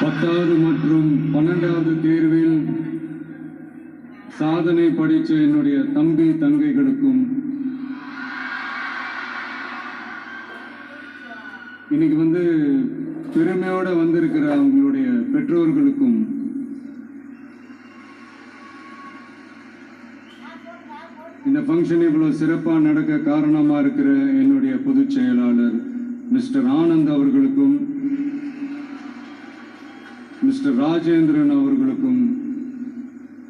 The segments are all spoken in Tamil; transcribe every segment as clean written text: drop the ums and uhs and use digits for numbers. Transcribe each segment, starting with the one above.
10வது மற்றும் 12வது தேர்வில் சாதனை படித்த என்னுடைய தம்பி தங்கைகளுக்கும் இன்னைக்கு பெருமையோட வந்திருக்கிற அவங்களுடைய பெற்றோர்களுக்கும் இந்த ஃபங்க்ஷன் இவ்வளவு சிறப்பாக நடக்க காரணமா இருக்கிற என்னுடைய பொதுச் செயலாளர் மிஸ்டர் ஆனந்த் அவர்களுக்கும் மிஸ்டர் ராஜேந்திரன் அவர்களுக்கும்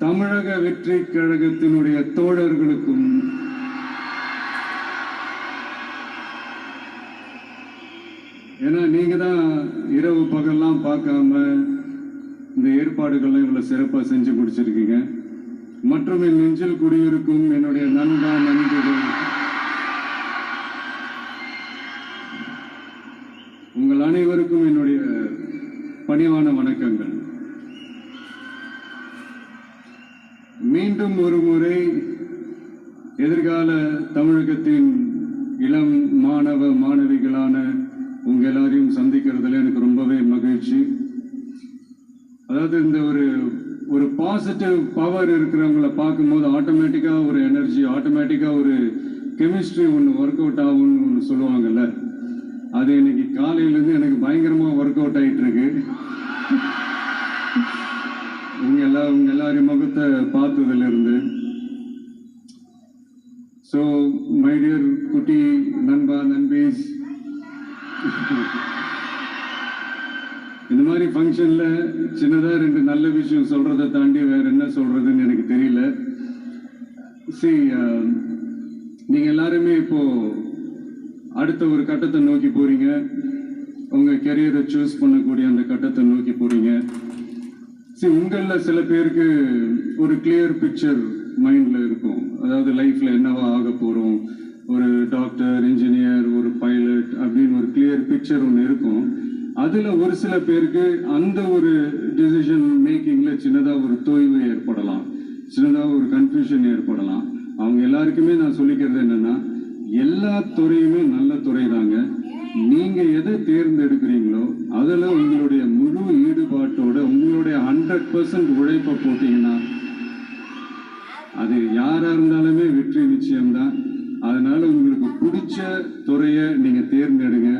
தமிழக வெற்றி கழகத்தினுடைய தோழர்களுக்கும் ஏன்னா நீங்க தான் இரவு பகல்லாம் பார்க்காம இந்த ஏற்பாடுகள்லாம் இவ்வளவு சிறப்பாக செஞ்சு முடிச்சிருக்கீங்க. மற்றும் என் நெஞ்சில் குடியிருக்கும் என்னுடைய நண்பர்கள் உங்கள் அனைவருக்கும் என்னுடைய பணிவான வணக்கங்கள். மீண்டும் ஒரு முறை எதிர்கால தமிழகத்தின் இளம் மாணவ மாணவிகளான உங்க எல்லாரையும் சந்திக்கிறதுல எனக்கு ரொம்பவே மகிழ்ச்சி. அதாவது இந்த ஒரு பாசிட்டிவ் பவர் இருக்கிறவங்கள பார்க்கும்போது ஆட்டோமேட்டிக்கா ஒரு எனர்ஜி, ஆட்டோமேட்டிக்கா ஒரு கெமிஸ்ட்ரி ஒன்று ஒர்க் அவுட் ஆகும்னு ஒன்று சொல்லுவாங்கல்ல, அது இன்னைக்கு காலையிலேருந்து எனக்கு பயங்கரமா ஒர்க் அவுட் ஆயிட்டு இருக்கு. உங்க எல்லாரையும் முகத்தை பார்த்ததுல இருந்து. ஸோ மை டியர் குட்டி நண்பா நண்பீஸ், இந்த மாதிரி ஃபங்க்ஷன்ல சின்னதா 2 நல்ல விஷயம் சொல்றதை தாண்டி வேற என்ன சொல்றதுன்னு எனக்கு தெரியல. நீங்க எல்லாருமே இப்போ அடுத்த ஒரு கட்டத்தை நோக்கி போறீங்க. உங்க கெரியரை சூஸ் பண்ணக்கூடிய அந்த கட்டத்தை நோக்கி போறீங்க. உங்கள சில பேருக்கு ஒரு கிளியர் பிக்சர் மைண்ட்ல இருக்கும். அதாவது லைஃப்ல என்னவா ஆக போறோம், ஒரு டாக்டர், இன்ஜினியர், ஒரு பைலட் அப்படின்னு ஒரு கிளியர் பிக்சர் ஒன்று இருக்கும். அதுல ஒரு சில பேருக்கு அந்த ஒரு டிசிஷன் மேக்கிங்ல சின்னதா ஒரு தொய்வு ஏற்படலாம், சின்னதா ஒரு கன்ஃபியூஷன் ஏற்படலாம். அவங்க எல்லாருக்குமே நான் சொல்லிக்கிறது என்னன்னா, எல்லா துறையுமே நல்ல துறை தாங்க. நீங்க எதை தேர்ந்தெடுக்கிறீங்களோ அதுல உங்களுடைய முழு ஈடுபாட்டோட உங்களுடைய 100% உழைப்பை போட்டீங்கன்னா அது யாரா இருந்தாலுமே வெற்றி நிச்சயம்தான். அதனால உங்களுக்கு பிடிச்ச துறையை நீங்க தேர்ந்தெடுங்க.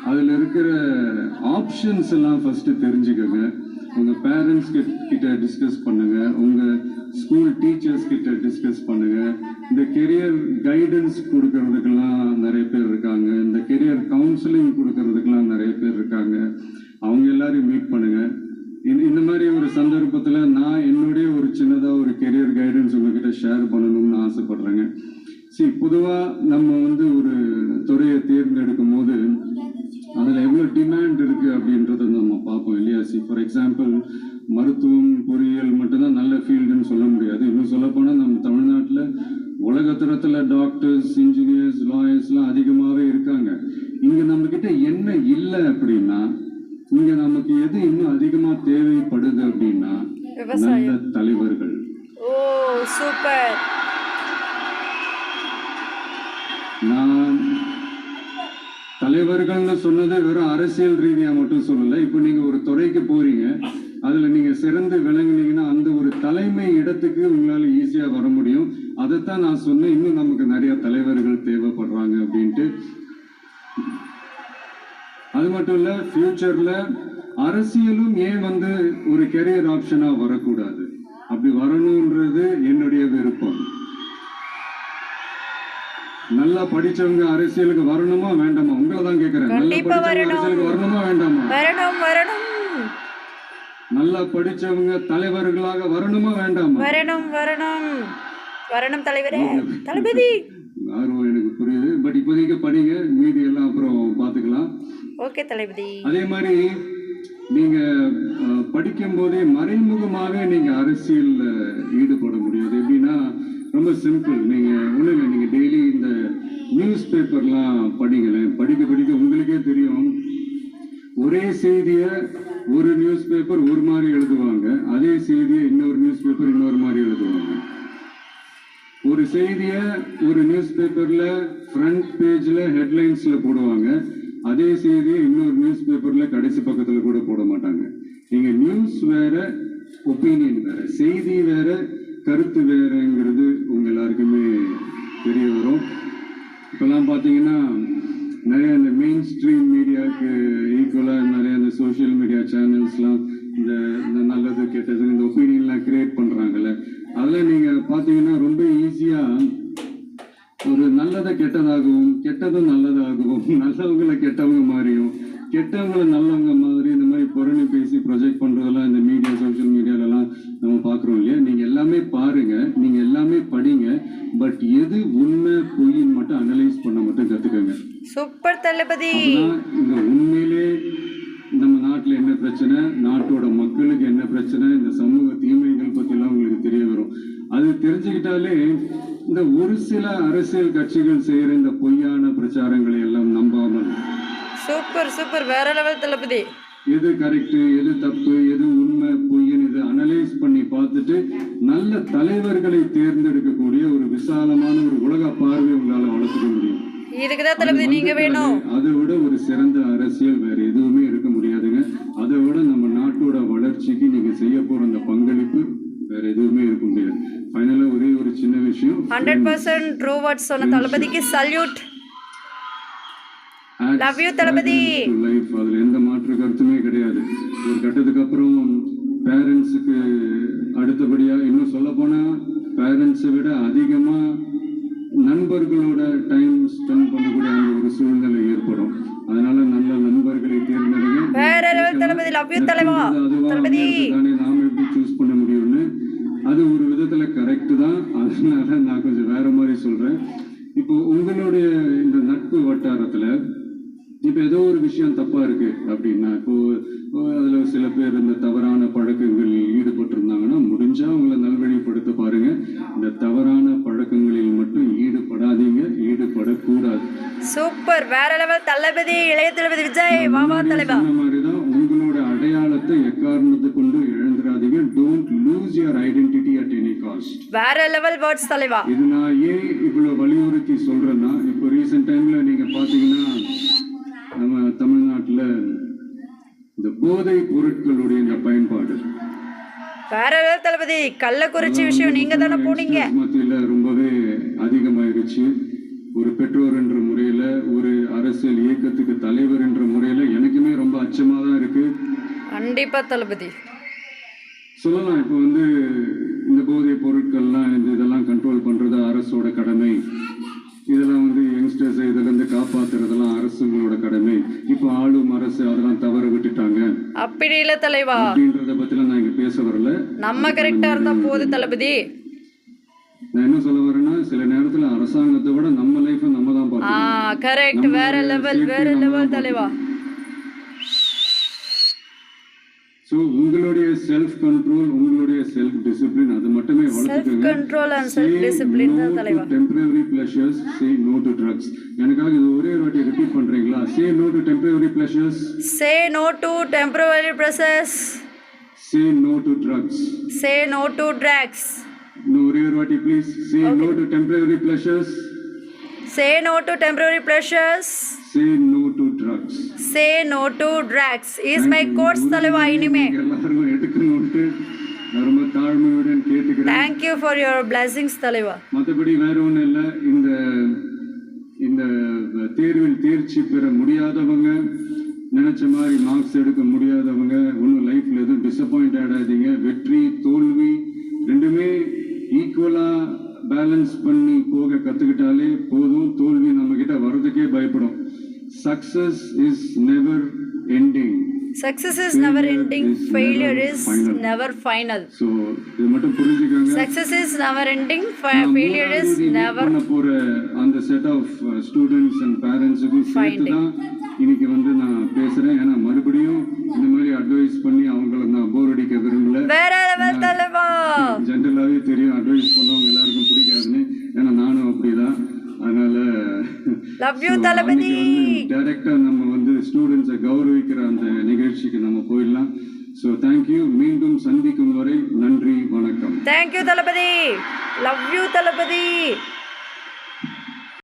அதுல இருக்கிற ஆப்ஷன்ஸ் எல்லாம் ஃபர்ஸ்ட் தெரிஞ்சுக்கங்க. உங்க பேரண்ட்ஸ் கிட்ட டிஸ்கஸ் பண்ணுங்க, உங்க ஸ்கூல் டீச்சர்ஸ் கிட்ட டிஸ்கஸ் பண்ணுங்க. இந்த கெரியர் கைடன்ஸ் கொடுக்கறதுக்கெல்லாம் நிறைய பேர் இருக்காங்க, இந்த கெரியர் கவுன்சிலிங் கொடுக்கறதுக்கெல்லாம் நிறைய பேர் இருக்காங்க. அவங்க எல்லாரையும் மீட் பண்ணுங்க. இந்த மாதிரி ஒரு சந்தர்ப்பத்துல நான் என்னுடைய ஒரு சின்னதா ஒரு கெரியர் கைடன்ஸ் உங்ககிட்ட ஷேர் பண்ணணும்னு ஆசைப்படுறேங்க. பொதுவா நம்ம ஒரு துறையை தேர்ந்தெடுக்கும் போது அதுல எவ்வளவு டிமாண்ட் இருக்கு அப்படின்றத நம்ம பார்ப்போம் இல்லையா. ஃபார் எக்ஸாம்பிள், மருத்துவம், பொறியியல் மட்டும்தான் நல்ல ஃபீல்டுன்னு சொல்ல முடியாது. இன்னும் சொல்ல போனா நம்ம தமிழ்நாட்டில் உலகத்தரத்துல டாக்டர்ஸ், இன்ஜினியர்ஸ், லாயர்ஸ்லாம் அதிகமாகவே இருக்காங்க. இங்க நம்ம கிட்ட என்ன இல்லை அப்படின்னா, இங்க நமக்கு எது இன்னும் அதிகமா தேவைப்படுது அப்படின்னா நல்ல தலைவர்கள். ஓ சூப்பர். நான் தலைவர்கள்னு சொன்னது வெறும் அரசியல் ரீதியா மட்டும் சொல்லல. இப்போ நீங்க ஒரு துறைக்கு போறீங்க, அதுல நீங்க சிறந்து விளங்குனீங்கன்னா அந்த ஒரு தலைமை இடத்துக்கு உங்களால ஈஸியா வர முடியும். அதைத்தான் நான் சொன்னேன், இன்னும் நமக்கு நிறைய தலைவர்கள் தேவைப்படுறாங்க அப்படின்ட்டு. அது மட்டும் இல்ல, ஃபியூச்சர்ல அரசியலும் ஏன் ஒரு கெரியர் ஆப்ஷனா வரக்கூடாது, அப்படி வரணும்ன்றது என்னுடைய விருப்பம். நல்லா படிச்சவங்க அரசியலுக்கு வரணுமா வேண்டாமா? உங்களை தான் கேட்கிறேன். நல்லா படிச்சவங்க அரசியலுக்கு வரணுமா வேண்டாமா? நல்லா படிச்சவங்க தலைவர்களாக வரணுமா வேண்டாமா? வரணும் தலைவரே, தளபதி. ஆர்வம் எனக்கு புரியுது. பட் இப்போதைக்கு படிங்க, மீதி எல்லாம் அப்புறம் பார்த்துக்கலாம். ஓகே தளபதி. அதே மாதிரி நீங்க படிக்கும் போதே மறைமுகமாகவே நீங்க அரசியல்ல ஈடுபட முடியாது. எப்படின்னா ரொம்ப சிம்பிள். நீங்க ஒண்ணு இல்லை, நீங்க டெய்லி இந்த நியூஸ் பேப்பர்லாம் படிங்களேன். படிக்க படிக்க உங்களுக்கே தெரியும், ஒரே செய்திய ஒரு நியூஸ் பேப்பர் ஒரு மாதிரி எழுதுவாங்க, அதே செய்தியை இன்னொரு நியூஸ் பேப்பர் இன்னொரு மாதிரி எழுதுவாங்க. ஒரு செய்தியை ஒரு நியூஸ் பேப்பர்ல ஃப்ரண்ட் பேஜ்ல ஹெட்லைன்ஸ்ல போடுவாங்க, அதே செய்தியை இன்னொரு நியூஸ் பேப்பர்ல கடைசி பக்கத்துல கூட போட மாட்டாங்க. நீங்க நியூஸ் வேற, ஒப்பீனியன் வேற, செய்தி வேற, கருத்து வேறங்கிறது உங்க எல்லாருக்குமே தெரிய வரும். இப்பெல்லாம் பார்த்தீங்கன்னா நிறைய இந்த மெயின் ஸ்ட்ரீம் மீடியாவுக்கு ஈக்குவலாக நிறைய இந்த சோஷியல் மீடியா சேனல்ஸ்லாம் இந்த நல்லது கெட்டது இந்த ஒப்பீனியன்லாம் கிரியேட் பண்ணுறாங்கல்ல, அதெல்லாம் நீங்கள் பார்த்தீங்கன்னா ரொம்ப ஈஸியாக ஒரு நல்லதை கெட்டதாகவும் கெட்டதும் நல்லதாகவும் நல்லவங்களை கெட்டவங்க மாதிரியும் கெட்டவங்களை நல்லவங்க மாதிரி இந்த மாதிரி புரணி பேசி ப்ரொஜெக்ட் பண்ணுறதெல்லாம் இந்த மீடியா சோஷியல் மீடியாலலாம் நம்ம பார்க்குறோம் இல்லையா. நீங்கள் எல்லாமே பாருங்க, நீங்கள் எல்லாமே படிங்க, பட் எது உண்மை பொய்ன்னு மட்டும் அனலைஸ் பண்ண மட்டும் கற்றுக்கோங்க. சூப்பர் தளபதி. இந்த உண்மையிலே நம்ம நாட்டில் என்ன பிரச்சனை, நாட்டோட மக்களுக்கு என்ன பிரச்சனை, இந்த சமூக தீமைகள் பற்றிலாம் உங்களுக்கு தெரிய வரும். அது தெரிஞ்சுக்கிட்டாலே இந்த ஒரு சில அரசியல் கட்சிகள் செய்கிற இந்த பொய்யான பிரச்சாரங்களை எல்லாம் நம்பாமல் சூப்பர் சூப்பர், வேற லெவல் தளபதி. எது கரெக்டு, எது தப்பு, எது உண்மை பொய்ன்னு இது அனலைஸ் பண்ணி பார்த்துட்டு நல்ல தலைவர்களை தேர்ந்தெடுக்கக்கூடிய ஒரு விசாலமான ஒரு உலக பார்வை உங்களால் வளர்த்துக்க முடியும். இதுக்குதான் தளபதி நீங்க வேணும். அதை விட ஒரு சிறந்த அரசியல் வேற எதுவுமே இருக்க முடியாதுங்க. அதை விட நம்ம நாட்டோட வளர்ச்சிக்கு நீங்க செய்ய போற அந்த பங்களிப்பு வேற எதுவுமே இருக்க முடியாது. ஃபைனலா ஒரே ஒரு சின்ன விஷயம், 100% ட்ரூ வேர்ட்ஸ் சொன்ன தளபதிக்கு salute. Love you Thalapathy. Life அதுல எந்த மாற்று கருத்துமே கிடையாது. ஒரு கட்டத்துக்கு அப்புறம் பேரண்ட்ஸுக்கு அடுத்தபடியா, இன்னும் சொல்ல போனா பேரண்ட்ஸை விட அதிகமா நண்பர்களோட டைம் ஸ்பெண்ட் பண்ணக்கூடிய அந்த ஒரு சூழ்நிலை ஏற்படும். அதனால நல்ல நண்பர்களை தேர்ந்தெடுங்க. வேற லெவல் தளபதி. லவ் யூ தலைவா. தளபதி நாம எப்படி சூஸ் பண்ண முடியும்னு அது ஒரு விதத்துல கரெக்ட் தான். அதனால நான் கொஞ்சம் வேற மாதிரி சொல்றேன். இப்போ உங்களுடைய இந்த நட்பு வட்டாரத்துல இப்போ ஏதோ ஒரு விஷயம் தப்பா இருக்கு அப்படின்னா, இப்போ அதுல சில பேர் இந்த தவறான பழக்கங்களில் ஈடுபட்டிருந்தாங்கன்னா முடிஞ்சா உங்களை நல்வழிப்படுத்த பாருங்க. இந்த தவறான பழக்கங்களில் மட்டும் ஈடுபடாதீங்க, ஈடுபடக்கூடாது. சூப்பர், வேற லெவல் தளபதி. இளைய தளபதி விஜய் வாவா தலைவா. அந்த மாதிரிதான் உங்களோட அடையாளத்தை எக்காரணத்தை கொண்டு இழந்துடாதீங்க. Don't lose your identity at any cost. வேற லெவல் வேர்ட்ஸ் தலைவா. இது நான் ஏன் இவ்வளவு வலியுறுத்தி சொல்றேன்னா, இப்போ ரீசெண்ட் டைம்ல நீங்க பாத்தீங்கன்னா நம்ம தமிழ்நாட்டுல இந்த போதை பொருட்களுடைய இந்த பயன்பாடு வேற லெவல் தளபதி. கள்ளக்குறிச்சி விஷயம் நீங்க தானே போனீங்க. மத்தியில ரொம்பவே அதிகமாயிருச்சு. ஒரு பெற்றோர் என்ற முறையில, ஒரு அரசியல் இயக்கத்துக்கு தலைவர் என்ற முறையில எனக்குமே ரொம்ப அச்சமா தான் இருக்கு. கண்டிப்பா தளபதி சொல்லலாம். இப்போ வந்து இந்த போதை பொருட்கள்லாம் இதெல்லாம் கண்ட்ரோல் பண்றது அரசோட கடமை. இதெல்லாம் வந்து யங்ஸ்டர்ஸ் இதுல இருந்து காப்பாத்துறதெல்லாம் அரசுங்களோட கடமை. இப்போ ஆளும் அரசு அதெல்லாம் தவற விட்டுட்டாங்க. அப்படி இல்ல தலைவா. அப்படின்றத பத்தில நான் இங்க பேச வரல. நம்ம கரெக்டா இருந்தா போது தளபதி. நான் என்ன சொல்ல வரேன்னா, சில நேரத்துல அரசாங்கத்தை விட நம்ம லைஃப் நம்ம தான் பார்க்கணும். கரெக்ட். வேற லெவல், வேற லெவல் தலைவா. ஸோ உங்களுடைய செல்ஃப் கண்ட்ரோல், உங்களுடைய செல்ஃப் டிசிப்ளின் அது மட்டுமே வளர்த்துக்கங்க. Self control and self discipline தான் தலைவா. Temporary pleasures, say no to drugs. எனக்காக இது ஒரே ஒரு வாட்டி ரிப்பீட் பண்றீங்களா? Say no to temporary pleasures. Say no to temporary pleasures. Say no to drugs. Say no to drugs. ஒரே ஒரு வாட்டி please. Say no to temporary pleasures. Say no to temporary pleasures. Say no to drugs. Say no to drugs. Is my quotes தலைவா இனிமே. எல்லாரும் எடுக்கணும்னு ரொம்ப தாழ்மையுடன் கேட்டுக்கிறேன். Thank you for your blessings தலைவா. மற்றபடி வேற ஒன்றும் இல்லை. இந்த தேர்வில் தேர்ச்சி பெற முடியாதவங்க, நினைச்ச மாதிரி மார்க்ஸ் எடுக்க முடியாதவங்க ஒன்றும் லைஃப்ல எதுவும் டிசப்பாயிண்ட் ஆகாதீங்க. வெற்றி தோல்வி ரெண்டுமே ஈக்குவலா பேலன்ஸ் பண்ணி போக கத்துக்கிட்டாலே போதும். தோல்வி நம்ம கிட்ட வர்றதுக்கே பயப்படும். Success is never ending. Success is never ending. Failure is never final. So இது மட்டும் புரிஞ்சுக்கங்க. Success is never ending. Failure is never. பண்ண போற அந்த செட் ஆஃப் ஸ்டூடெண்ட்ஸ் அண்ட் பேரண்ட்ஸுக்கும் சேர்த்து தான் இன்னைக்கு வந்து நான் பேசுறேன். ஏன்னா மறுபடியும் இந்த மாதிரி அட்வைஸ் பண்ணி அவங்கள நான் போர் அடிக்க விரும்பல. வேற லெவல் தலைவா. ஜென்ரலாவே தெரியும் அட்வைஸ் பண்ணவங்க எல்லாருக்கும் பிடிக்காதுன்னு. ஏன்னா நானும் அப்படிதான். அதனால லவ் யூ தளபதி. டைரக்டா நம்ம வந்து ஸ்டூடெண்ட்ஸை கௌரவிக்கிற அந்த நிகழ்ச்சிக்கு நம்ம போயிடலாம். So thank you. மீண்டும் சந்திக்கும் வரை நன்றி, வணக்கம். Thank you Thalapathy. Love you Thalapathy.